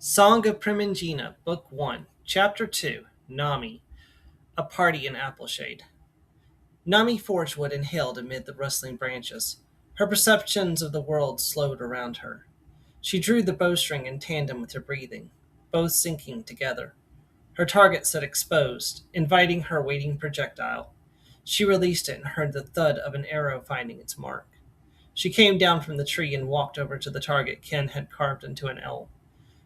Song of Primigenia, Book 1, Chapter 2, Nami, A Party in Appleshade. Nami Forgewood inhaled amid the rustling branches. Her perceptions of the world slowed around her. She drew the bowstring in tandem with her breathing, both sinking together. Her target set exposed, inviting her waiting projectile. She released it and heard the thud of an arrow finding its mark. She came down from the tree and walked over to the target Ken had carved into an L.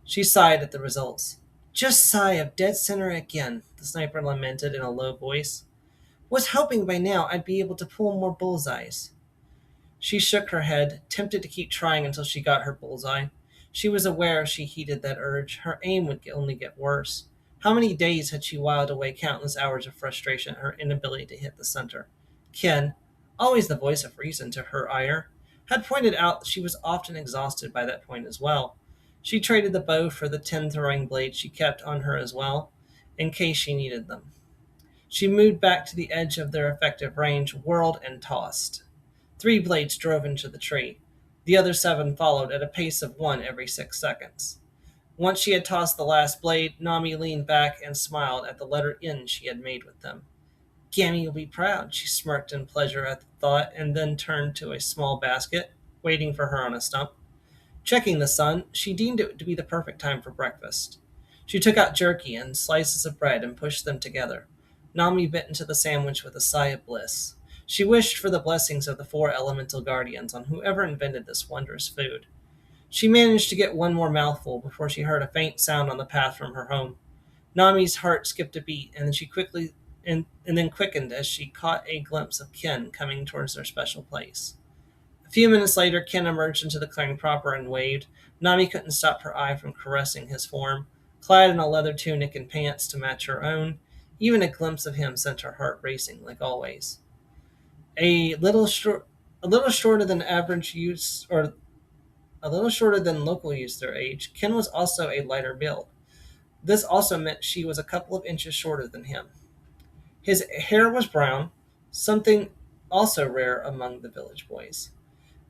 She sighed at the results. Just sigh of dead center again, the sniper lamented in a low voice. Was hoping by now I'd be able to pull more bullseyes. She shook her head, tempted to keep trying until she got her bullseye. She was aware if she heeded that urge, her aim would only get worse. How many days had she whiled away countless hours of frustration at her inability to hit the center? Ken, always the voice of reason to her ire, had pointed out that she was often exhausted by that point as well. She traded the bow for the 10 throwing blades she kept on her as well, in case she needed them. She moved back to the edge of their effective range, whirled and tossed. 3 blades drove into the tree. The other 7 followed at a pace of 1 every 6 seconds. Once she had tossed the last blade, Nami leaned back and smiled at the letter N she had made with them. Gammy will be proud, she smirked in pleasure at the thought, and then turned to a small basket, waiting for her on a stump. Checking the sun, she deemed it to be the perfect time for breakfast. She took out jerky and slices of bread and pushed them together. Nami bit into the sandwich with a sigh of bliss. She wished for the blessings of the 4 elemental guardians on whoever invented this wondrous food. She managed to get one more mouthful before she heard a faint sound on the path from her home. Nami's heart skipped a beat, and then she quickly and then quickened as she caught a glimpse of Ken coming towards their special place. A few minutes later, Ken emerged into the clearing proper and waved. Nami couldn't stop her eye from caressing his form. Clad in a leather tunic and pants to match her own, even a glimpse of him sent her heart racing, like always. A little short, a little shorter than average use, or a little shorter than local use their age, Ken was also a lighter build. This also meant she was a couple of inches shorter than him. His hair was brown, something also rare among the village boys.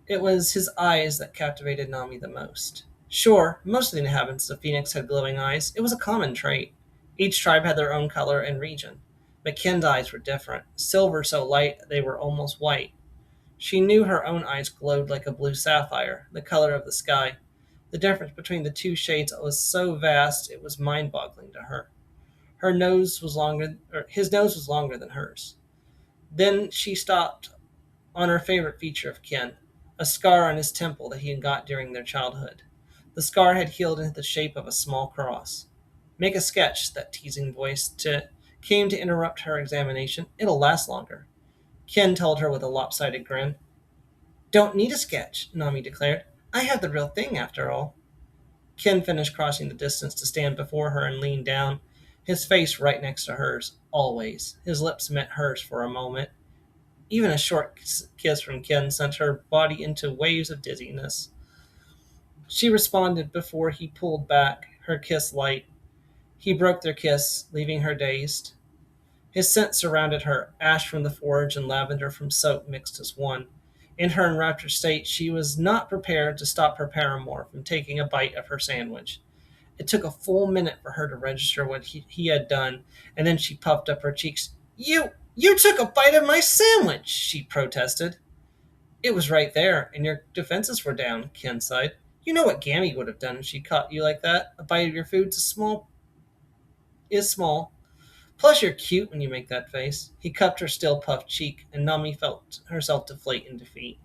It was his eyes that captivated Nami the most. Sure, most of the inhabitants of Phoenix had glowing eyes. It was a common trait. Each tribe had their own color and region. But Ken's eyes were different, silver so light they were almost white. She knew her own eyes glowed like a blue sapphire, the color of the sky. The difference between the 2 shades was so vast it was mind-boggling to her. His nose was longer than hers. Then she stopped on her favorite feature of Ken, a scar on his temple that he had got during their childhood. The scar had healed into the shape of a small cross. Make a sketch, that teasing came to interrupt her examination. It'll last longer. Ken told her with a lopsided grin. Don't need a sketch, Nami declared. I have the real thing after all. Ken finished crossing the distance to stand before her and lean down, his face right next to hers, always. His lips met hers for a moment. Even a short kiss from Ken sent her body into waves of dizziness. She responded before he pulled back, her kiss light. He broke their kiss, leaving her dazed. His scent surrounded her, ash from the forge and lavender from soap mixed as one. In her enraptured state, she was not prepared to stop her paramour from taking a bite of her sandwich. It took a full minute for her to register what he had done, and then she puffed up her cheeks. You took a bite of my sandwich, she protested. It was right there, and your defenses were down, Ken sighed. You know what Gammy would have done if she caught you like that. A bite of your food is small. Plus you're cute when you make that face. He cupped her still puffed cheek, and Nami felt herself deflate in defeat.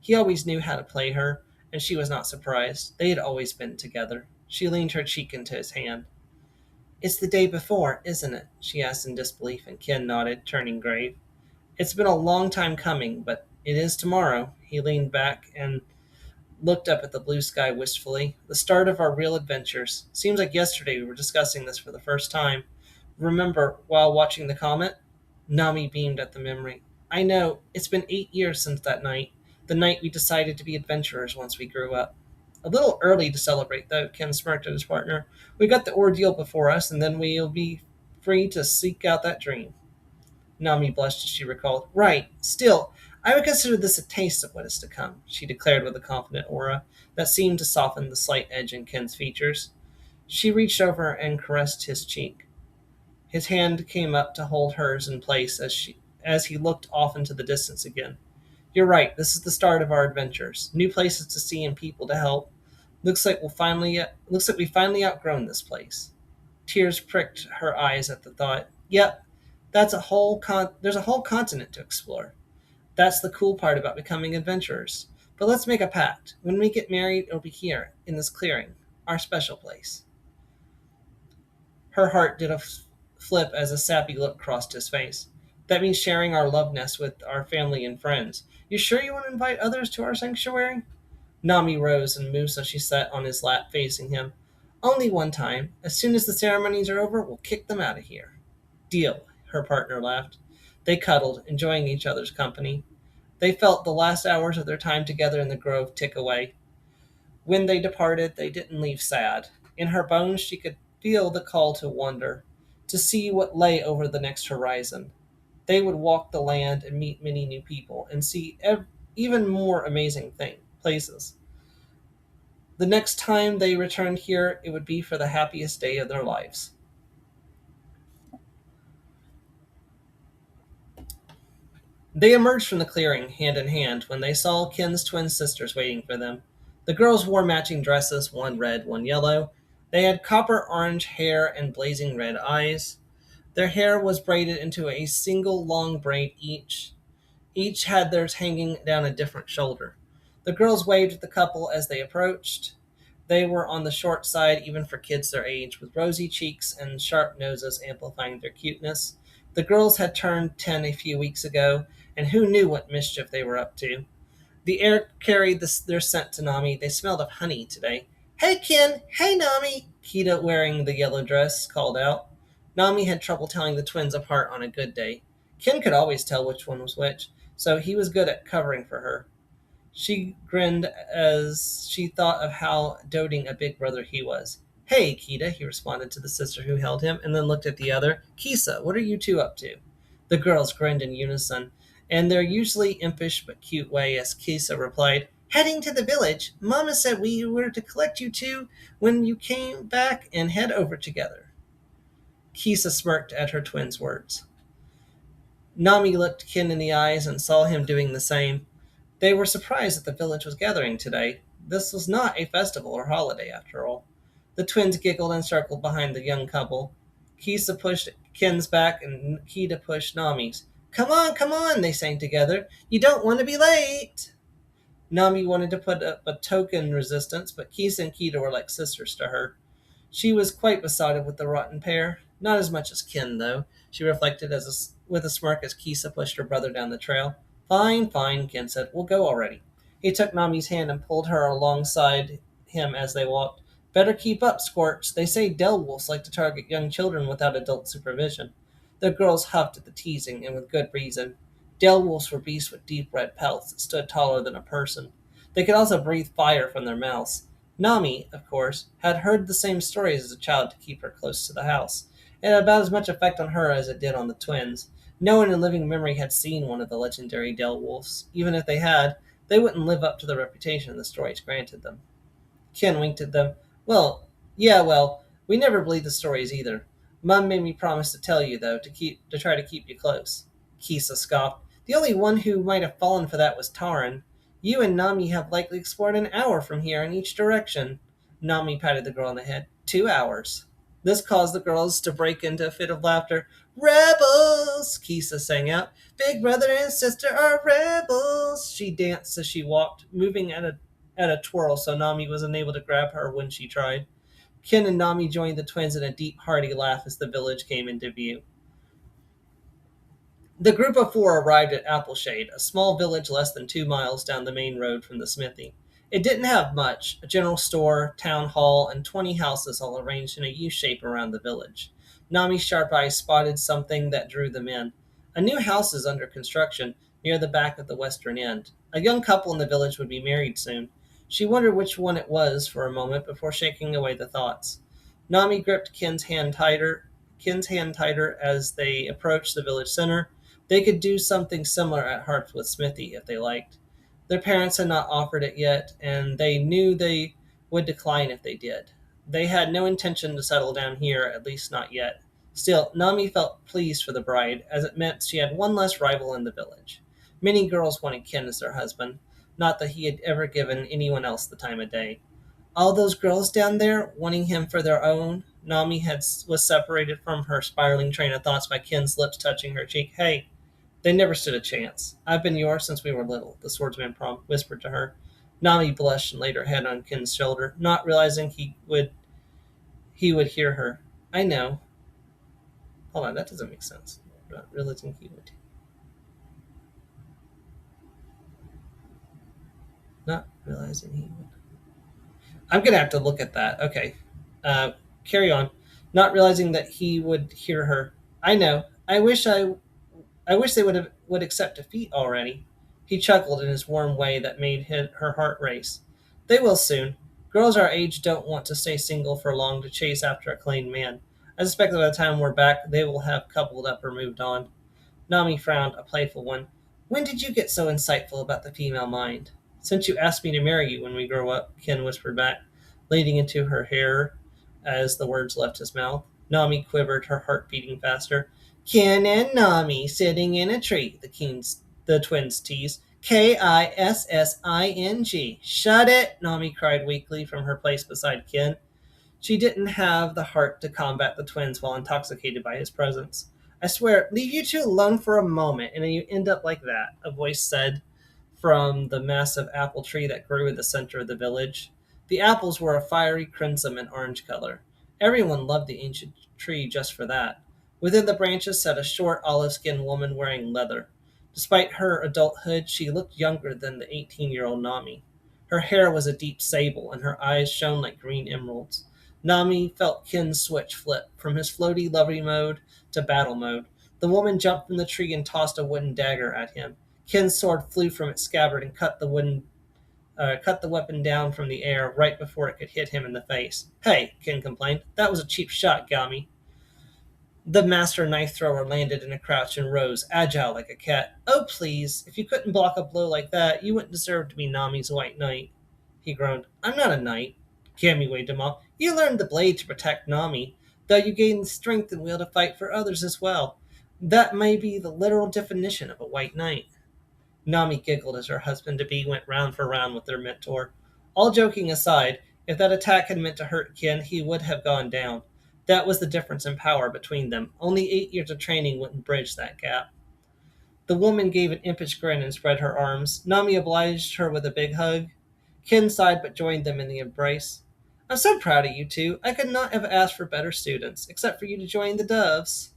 He always knew how to play her, and she was not surprised. They had always been together. She leaned her cheek into his hand. It's the day before, isn't it? She asked in disbelief, and Ken nodded, turning grave. It's been a long time coming, but it is tomorrow. He leaned back and looked up at the blue sky wistfully. The start of our real adventures. Seems like yesterday we were discussing this for the first time. Remember, while watching the comet? Nami beamed at the memory. I know, it's been 8 years since that night. The night we decided to be adventurers once we grew up. A little early to celebrate, though, Ken smirked at his partner. We've got the ordeal before us, and then we'll be free to seek out that dream. Nami blushed as she recalled. Right. Still, I would consider this a taste of what is to come, she declared with a confident aura that seemed to soften the slight edge in Ken's features. She reached over and caressed his cheek. His hand came up to hold hers in place as he looked off into the distance again. You're right, this is the start of our adventures. New places to see and people to help. Looks like we finally outgrown this place. Tears pricked her eyes at the thought. Yep, there's a whole continent to explore. That's the cool part about becoming adventurers. But let's make a pact. When we get married, it'll be here, in this clearing, our special place. Her heart did a flip as a sappy look crossed his face. That means sharing our love nest with our family and friends. You sure you want to invite others to our sanctuary? Nami rose and moved so she sat on his lap facing him. Only one time. As soon as the ceremonies are over, we'll kick them out of here. Deal, her partner laughed. They cuddled, enjoying each other's company. They felt the last hours of their time together in the grove tick away. When they departed, they didn't leave sad. In her bones, she could feel the call to wander, to see what lay over the next horizon. They would walk the land and meet many new people and see even more amazing places. The next time they returned here, it would be for the happiest day of their lives. They emerged from the clearing, hand in hand, when they saw Kin's twin sisters waiting for them. The girls wore matching dresses, one red, one yellow. They had copper orange hair and blazing red eyes. Their hair was braided into a single long braid each. Each had theirs hanging down a different shoulder. The girls waved at the couple as they approached. They were on the short side, even for kids their age, with rosy cheeks and sharp noses amplifying their cuteness. The girls had turned 10 a few weeks ago, and who knew what mischief they were up to? The air carried their scent to Nami. They smelled of honey today. Hey, Kin! Hey, Nami! Kita, wearing the yellow dress, called out. Nami had trouble telling the twins apart on a good day. Kin could always tell which one was which, so he was good at covering for her. She grinned as she thought of how doting a big brother he was. Hey, Kita, he responded to the sister who held him, and then looked at the other. Kisa, what are you two up to? The girls grinned in unison, and their usually impish but cute way as Kisa replied, Heading to the village. Mama said we were to collect you two when you came back and head over together. Kisa smirked at her twin's words. Nami looked Kin in the eyes and saw him doing the same. They were surprised that the village was gathering today. This was not a festival or holiday, after all. The twins giggled and circled behind the young couple. Kisa pushed Kin's back and Kita pushed Nami's. Come on, they sang together. You don't want to be late. Nami wanted to put up a token resistance, but Kisa and Kita were like sisters to her. She was quite besotted with the rotten pair. Not as much as Kin, though, she reflected with a smirk as Kisa pushed her brother down the trail. Fine, Kin said. We'll go already. He took Nami's hand and pulled her alongside him as they walked. Better keep up, Squirts. They say Delwolves like to target young children without adult supervision. The girls huffed at the teasing, and with good reason. Delwolves were beasts with deep red pelts that stood taller than a person. They could also breathe fire from their mouths. Nami, of course, had heard the same stories as a child to keep her close to the house. It had about as much effect on her as it did on the twins. No one in living memory had seen one of the legendary Delwolves. Even if they had, they wouldn't live up to the reputation the stories granted them. Kin winked at them. Well, we never believed the stories either. Mum made me promise to tell you, though, to try to keep you close. Kisa scoffed. The only one who might have fallen for that was Taran. You and Nami have likely explored an hour from here in each direction. Nami patted the girl on the head. 2 hours. This caused the girls to break into a fit of laughter. Rebels! Kisa sang out. Big brother and sister are rebels. She danced as she walked, moving at a twirl so Nami was unable to grab her when she tried. Kin and Nami joined the twins in a deep, hearty laugh as the village came into view. The group of four arrived at Appleshade, a small village less than 2 miles down the main road from the smithy. It didn't have much, a general store, town hall, and 20 houses all arranged in a U shape around the village. Nami's sharp eyes spotted something that drew them in. A new house is under construction near the back of the western end. A young couple in the village would be married soon. She wondered which one it was for a moment before shaking away the thoughts. Nami gripped Kin's hand tighter as they approached the village center. They could do something similar at Hartswood Smithy if they liked. Their parents had not offered it yet, and they knew they would decline if they did. They had no intention to settle down here, at least not yet. Still, Nami felt pleased for the bride, as it meant she had one less rival in the village. Many girls wanted Ken as their husband, not that he had ever given anyone else the time of day. All those girls down there wanting him for their own. Nami was separated from her spiraling train of thoughts by Ken's lips touching her cheek. Hey, they never stood a chance. I've been yours since we were little, the swordsman whispered to her. Nami blushed and laid her head on Ken's shoulder, not realizing he would hear her. I know. Hold on, that doesn't make sense. Not realizing he would. Not realizing he would. I'm gonna have to look at that. Okay. Uh, Carry on. Not realizing that he would hear her. I know. I wish they would accept defeat already. He chuckled in his warm way that made her heart race. They will soon. Girls our age don't want to stay single for long to chase after a claimed man. I suspect that by the time we're back, they will have coupled up or moved on. Nami frowned, a playful one. When did you get so insightful about the female mind? Since you asked me to marry you when we grow up, Ken whispered back, leading into her hair as the words left his mouth. Nami quivered, her heart beating faster. Ken and Nami sitting in a tree, the twins teased. Kissing. Shut it, Nami cried weakly from her place beside Ken. She didn't have the heart to combat the twins while intoxicated by his presence. I swear, leave you two alone for a moment, and then you end up like that, a voice said from the massive apple tree that grew in the center of the village. The apples were a fiery crimson and orange color. Everyone loved the ancient tree just for that. Within the branches sat a short, olive skinned woman wearing leather. Despite her adulthood, she looked younger than the 18-year-old Nami. Her hair was a deep sable, and her eyes shone like green emeralds. Nami felt Ken's switch flip from his floaty, lovely mode to battle mode. The woman jumped from the tree and tossed a wooden dagger at him. Ken's sword flew from its scabbard and cut the weapon down from the air right before it could hit him in the face. Hey, Ken complained. That was a cheap shot, Gami. The master knife thrower landed in a crouch and rose, agile like a cat. Oh, please, if you couldn't block a blow like that, you wouldn't deserve to be Nami's white knight. He groaned. I'm not a knight. Gami waved him off. You learned the blade to protect Nami, though you gained strength and will to fight for others as well. That may be the literal definition of a white knight. Nami giggled as her husband-to-be went round for round with their mentor. All joking aside, if that attack had meant to hurt Ken, he would have gone down. That was the difference in power between them. Only 8 years of training wouldn't bridge that gap. The woman gave an impish grin and spread her arms. Nami obliged her with a big hug. Ken sighed but joined them in the embrace. I'm so proud of you two. I could not have asked for better students, except for you to join the doves.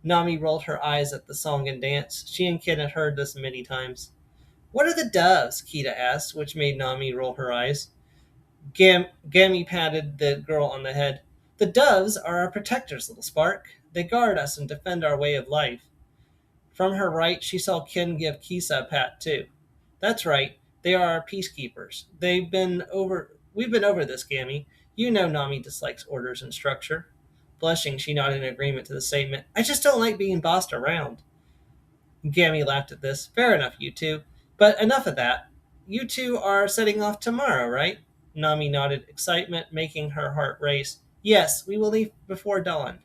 Nami rolled her eyes at the song and dance. She and Ken had heard this many times. What are the doves? Kita asked, which made Nami roll her eyes. Gami patted the girl on the head. The doves are our protectors, little spark. They guard us and defend our way of life. From her right, she saw Ken give Kisa a pat, too. That's right. They are our peacekeepers. We've been over this, Gami. You know Nami dislikes orders and structure. Blushing, she nodded in agreement to the statement. I just don't like being bossed around. Gami laughed at this. Fair enough, you two. But enough of that. You two are setting off tomorrow, right? Nami nodded, excitement making her heart race. Yes, we will leave before dawn.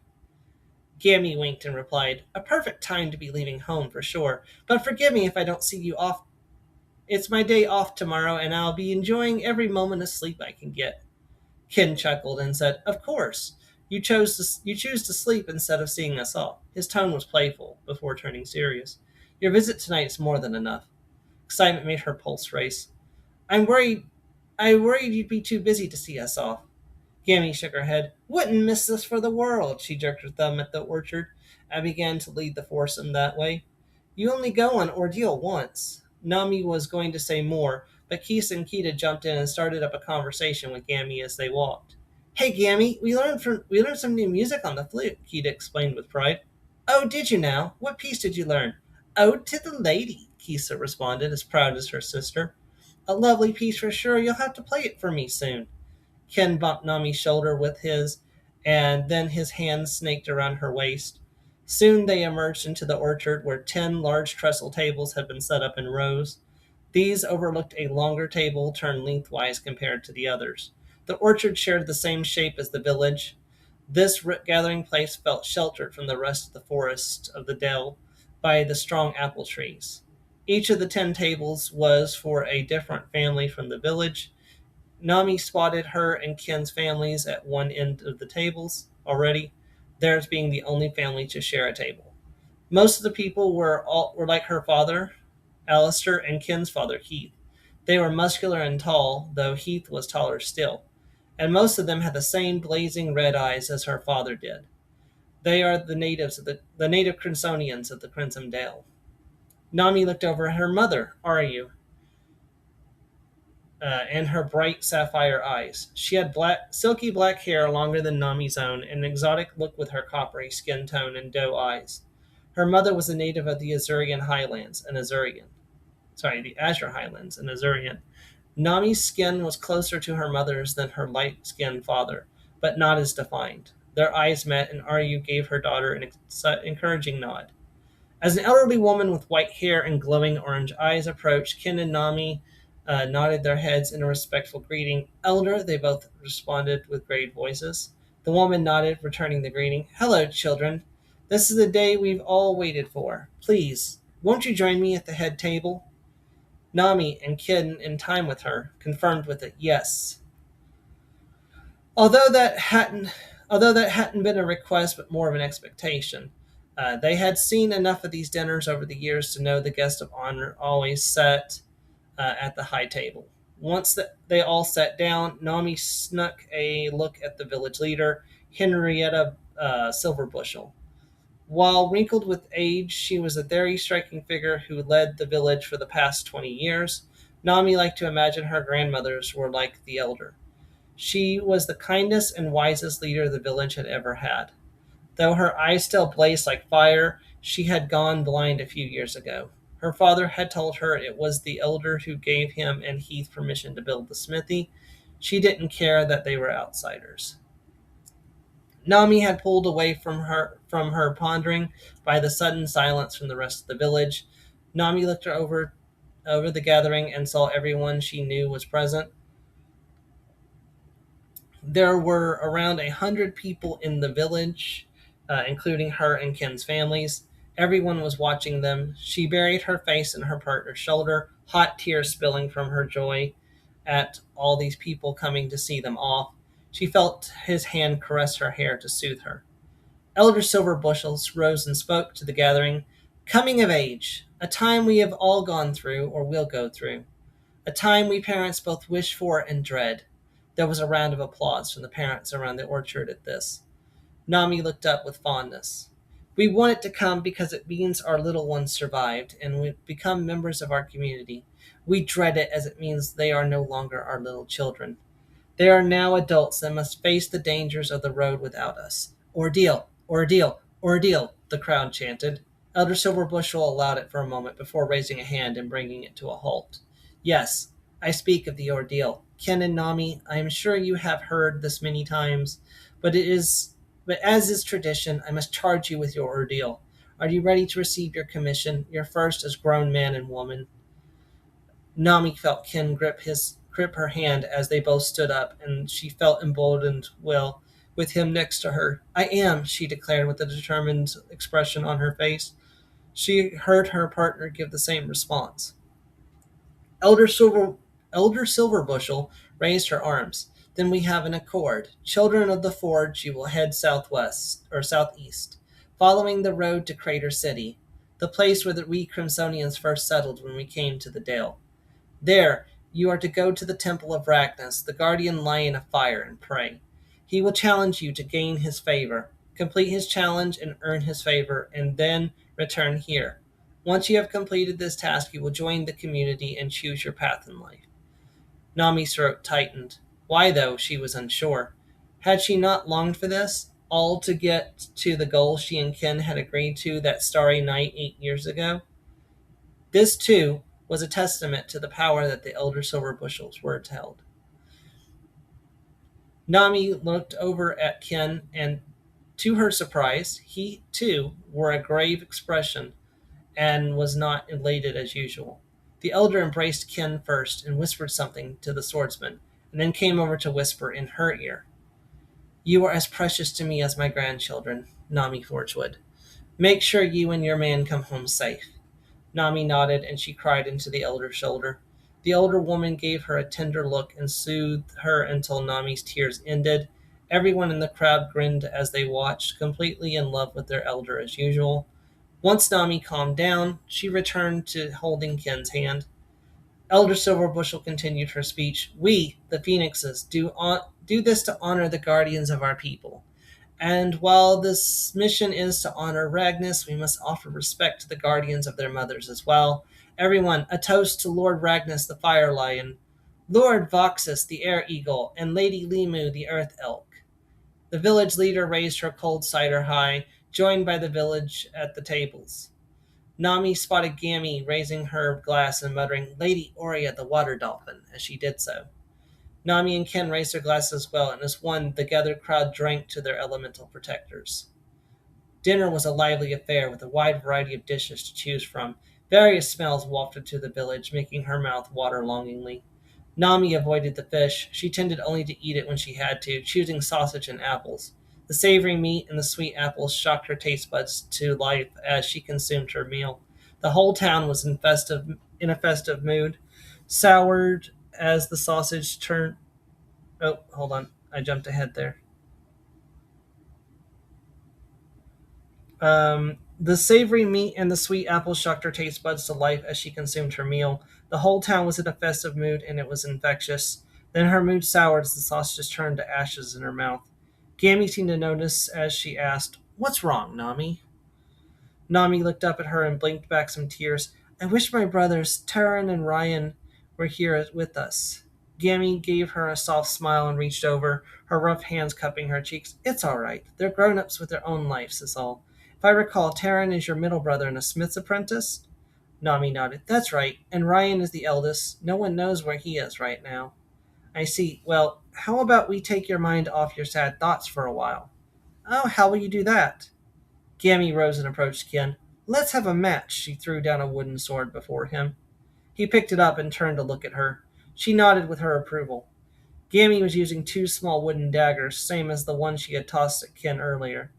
Gami winked and replied, a perfect time to be leaving home for sure. But forgive me if I don't see you off. It's my day off tomorrow, and I'll be enjoying every moment of sleep I can get. Ken chuckled and said, of course. You choose to sleep instead of seeing us off. His tone was playful, before turning serious. Your visit tonight is more than enough. Excitement made her pulse race. I worried you'd be too busy to see us off. Gammy shook her head. Wouldn't miss this for the world. She jerked her thumb at the orchard. I began to lead the foursome that way. You only go on ordeal once. Nami was going to say more, but Keese and Kita jumped in and started up a conversation with Gammy as they walked. Hey Gammy, we learned some new music on the flute, Kita explained with pride. Oh, did you now? What piece did you learn? Ode to the Lady, Kisa responded, as proud as her sister. A lovely piece for sure. You'll have to play it for me soon. Ken bumped Nami's shoulder with his, and then his hand snaked around her waist. Soon they emerged into the orchard where 10 large trestle tables had been set up in rows. These overlooked a longer table turned lengthwise compared to the others. The orchard shared the same shape as the village. This gathering place felt sheltered from the rest of the forest of the dell by the strong apple trees. Each of the 10 tables was for a different family from the village. Nami spotted her and Ken's families at one end of the tables already, theirs being the only family to share a table. Most of the people were like her father, Alistair, and Ken's father, Heath. They were muscular and tall, though Heath was taller still, and most of them had the same blazing red eyes as her father did. They are the native Crinsonians of the Crimson Dale. Nami looked over at her mother, Aryu, and her bright sapphire eyes. She had silky black hair longer than Nami's own, and an exotic look with her coppery skin tone and doe eyes. Her mother was a native of the Azurian Highlands, the Azure Highlands, an Azurian. Nami's skin was closer to her mother's than her light-skinned father, but not as defined. Their eyes met, and Aryu gave her daughter an encouraging nod. As an elderly woman with white hair and glowing orange eyes approached, Ken and Nami nodded their heads in a respectful greeting. Elder, they both responded with grave voices. The woman nodded, returning the greeting. Hello, children. This is the day we've all waited for. Please, won't you join me at the head table? Nami and Ken, in time with her, confirmed with a yes. Although that hadn't been a request but more of an expectation. They had seen enough of these dinners over the years to know the guest of honor always sat at the high table. Once they all sat down, Nami snuck a look at the village leader, Henrietta Silverbushel. While wrinkled with age, she was a very striking figure who led the village for the past 20 years. Nami liked to imagine her grandmothers were like the elder. She was the kindest and wisest leader the village had ever had. Though her eyes still blazed like fire, she had gone blind a few years ago. Her father had told her it was the elder who gave him and Heath permission to build the smithy. She didn't care that they were outsiders. Nami had pulled away from her pondering by the sudden silence from the rest of the village. Nami looked over the gathering and saw everyone she knew was present. There were around 100 people in the village, including her and Ken's families. Everyone was watching them. She buried her face in her partner's shoulder, hot tears spilling from her joy at all these people coming to see them off. She felt his hand caress her hair to soothe her. Elder Silverbushels rose and spoke to the gathering. Coming of age, a time we have all gone through or will go through. A time we parents both wish for and dread. There was a round of applause from the parents around the orchard at this. Nami looked up with fondness. We want it to come because it means our little ones survived and would become members of our community. We dread it as it means they are no longer our little children. They are now adults that must face the dangers of the road without us. Ordeal, ordeal, ordeal, the crowd chanted. Elder Silverbushel allowed it for a moment before raising a hand and bringing it to a halt. Yes, I speak of the ordeal. Ken and Nami, I am sure you have heard this many times, but as is tradition, I must charge you with your ordeal. Are you ready to receive your commission, your first as grown man and woman? Nami felt Ken grip her hand as they both stood up, and she felt emboldened with him next to her. I am, she declared with a determined expression on her face. She heard her partner give the same response. Elder Silverbushel raised her arms. Then we have an accord. Children of the Forge, you will head southeast, following the road to Crater City, the place where we Crimsonians first settled when we came to the Dale. There, you are to go to the Temple of Ragnas, the guardian lion of fire, and pray. He will challenge you to gain his favor. Complete his challenge and earn his favor, and then return here. Once you have completed this task, you will join the community and choose your path in life. Nami's throat tightened. Why, though, she was unsure. Had she not longed for this, all to get to the goal she and Ken had agreed to that starry night 8 years ago? This, too, was a testament to the power that the elder Silverbushel's words held. Nami looked over at Ken, and to her surprise, he, too, wore a grave expression and was not elated as usual. The elder embraced Ken first and whispered something to the swordsman, and then came over to whisper in her ear. You are as precious to me as my grandchildren, Nami Forgewood. Make sure you and your man come home safe. Nami nodded, and she cried into the elder's shoulder. The older woman gave her a tender look and soothed her until Nami's tears ended. Everyone in the crowd grinned as they watched, completely in love with their elder as usual. Once Nami calmed down, she returned to holding Ken's hand. Elder Silverbushel continued her speech. We, the Phoenixes, do this to honor the guardians of our people. And while this mission is to honor Ragnus, we must offer respect to the guardians of their mothers as well. Everyone, a toast to Lord Ragnus the Fire Lion, Lord Voxus the Air Eagle, and Lady Limu the Earth Elk. The village leader raised her cold cider high, joined by the village at the tables. Nami spotted Gammy raising her glass and muttering, Lady Oria the Water Dolphin, as she did so. Nami and Kin raised their glasses as well, and as one, the gathered crowd drank to their elemental protectors. Dinner was a lively affair with a wide variety of dishes to choose from. Various smells wafted to the village, making her mouth water longingly. Nami avoided the fish. She tended only to eat it when she had to, choosing sausage and apples. The savory meat and the sweet apples shocked her taste buds to life as she consumed her meal. The whole town was in a festive mood, soured as the sausage turned. Oh, hold on. I jumped ahead there. The savory meat and the sweet apples shocked her taste buds to life as she consumed her meal. The whole town was in a festive mood, and it was infectious. Then her mood soured as the sausages turned to ashes in her mouth. Gammy seemed to notice as she asked, What's wrong, Nami? Nami looked up at her and blinked back some tears. I wish my brothers, Taran and Ryan, were here with us. Gammy gave her a soft smile and reached over, her rough hands cupping her cheeks. It's all right. They're grown-ups with their own lives, is all. If I recall, Taran is your middle brother and a smith's apprentice? Nami nodded. That's right. And Ryan is the eldest. No one knows where he is right now. I see. Well, how about we take your mind off your sad thoughts for a while? Oh, how will you do that? Gammy rose and approached Kin. Let's have a match. She threw down a wooden sword before him. He picked it up and turned to look at her. She nodded with her approval. Gammy was using two small wooden daggers, same as the one she had tossed at Kin earlier.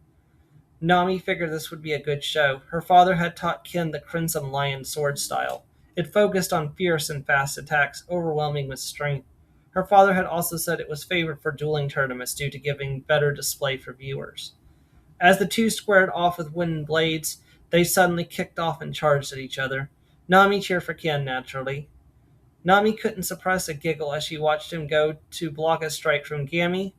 Nami figured this would be a good show. Her father had taught Kin the Crimson Lion sword style. It focused on fierce and fast attacks, overwhelming with strength. Her father had also said it was favored for dueling tournaments due to giving better display for viewers. As the two squared off with wooden blades, they suddenly kicked off and charged at each other. Nami cheered for Kin naturally. Nami couldn't suppress a giggle as she watched him go to block a strike from Gammy.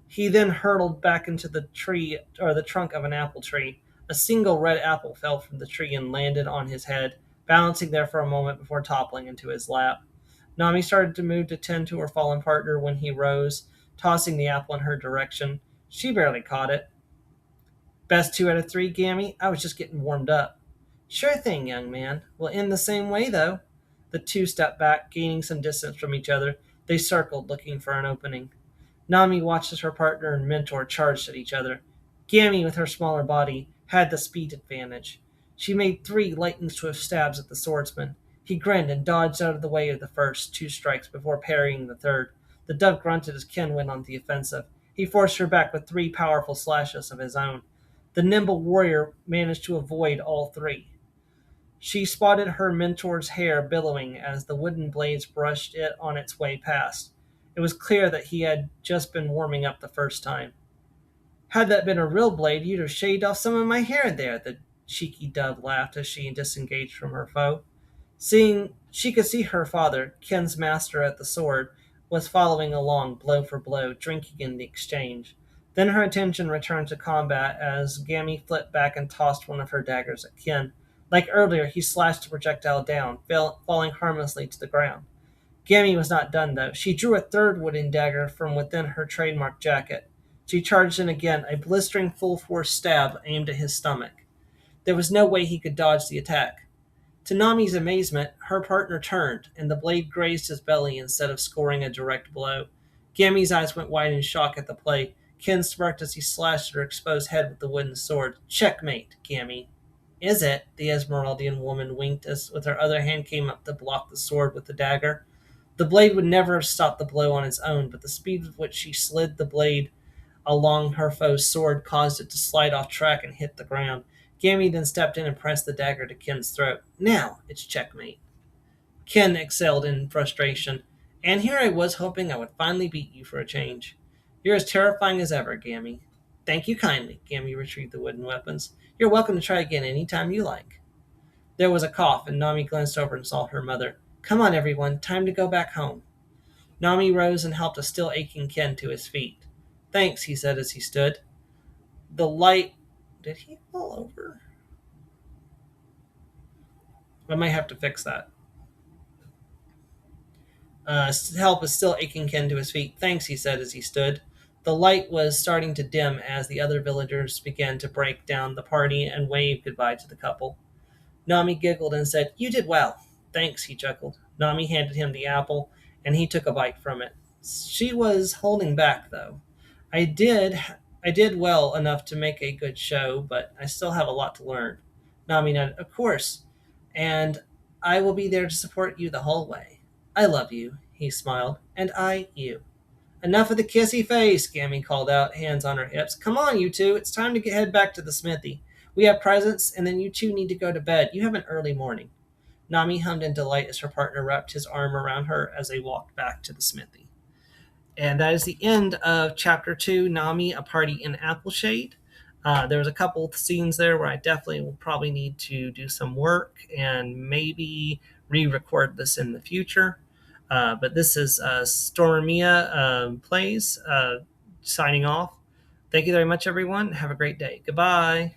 He then hurtled back into the tree or the trunk of an apple tree. A single red apple fell from the tree and landed on his head, balancing there for a moment before toppling into his lap. Nami started to move to tend to her fallen partner when he rose, tossing the apple in her direction. She barely caught it. Best 2 out of 3, Gammy? I was just getting warmed up. Sure thing, young man. We'll end the same way, though. The two stepped back, gaining some distance from each other. They circled, looking for an opening. Nami watched as her partner and mentor charged at each other. Gammy, with her smaller body, had the speed advantage. She made 3 lightning-swift stabs at the swordsman. He grinned and dodged out of the way of the first 2 strikes before parrying the third. The dove grunted as Kin went on the offensive. He forced her back with 3 powerful slashes of his own. The nimble warrior managed to avoid all 3. She spotted her mentor's hair billowing as the wooden blades brushed it on its way past. It was clear that he had just been warming up the first time. Had that been a real blade, you'd have shaved off some of my hair there, the cheeky dove laughed as she disengaged from her foe. She could see her father, Kin's master at the sword, was following along blow for blow, drinking in the exchange. Then her attention returned to combat as Gammy flipped back and tossed one of her daggers at Kin. Like earlier, he slashed the projectile down, falling harmlessly to the ground. Gammy was not done, though. She drew a third wooden dagger from within her trademark jacket. She charged in again, a blistering full-force stab aimed at his stomach. There was no way he could dodge the attack. To Nami's amazement, her partner turned, and the blade grazed his belly instead of scoring a direct blow. Gammy's eyes went wide in shock at the play. Kin smirked as he slashed at her exposed head with the wooden sword. Checkmate, Gammy. Is it? The Esmeraldian woman winked as with her other hand came up to block the sword with the dagger. The blade would never have stopped the blow on its own, but the speed with which she slid the blade along her foe's sword caused it to slide off track and hit the ground. Gammy then stepped in and pressed the dagger to Kin's throat. Now it's checkmate. Kin exhaled in frustration. And here I was hoping I would finally beat you for a change. You're as terrifying as ever, Gammy. Thank you kindly. Gammy retrieved the wooden weapons. You're welcome to try again any time you like. There was a cough, and Nami glanced over and saw her mother. Come on, everyone. Time to go back home. Nami rose and helped a still aching Kin to his feet. Thanks, he said as he stood. The light. Did he fall over? I might have to fix that. Help a still aching Ken to his feet. Thanks, he said as he stood. The light was starting to dim as the other villagers began to break down the party and wave goodbye to the couple. Nami giggled and said, You did well. Thanks, he chuckled. Nami handed him the apple, and he took a bite from it. She was holding back, though. I did I did well enough to make a good show, but I still have a lot to learn. Nami nodded, Of course, and I will be there to support you the whole way. I love you, he smiled, and I you. Enough of the kissy face, Gammy called out, hands on her hips. Come on, you two, it's time to head back to the smithy. We have presents, and then you two need to go to bed. You have an early morning. Nami hummed in delight as her partner wrapped his arm around her as they walked back to the smithy. And that is the end of chapter 2, Nami, a party in Appleshade. There was a couple of scenes there where I definitely will probably need to do some work and maybe re-record this in the future. But this is Stormermia Plays signing off. Thank you very much, everyone. Have a great day. Goodbye.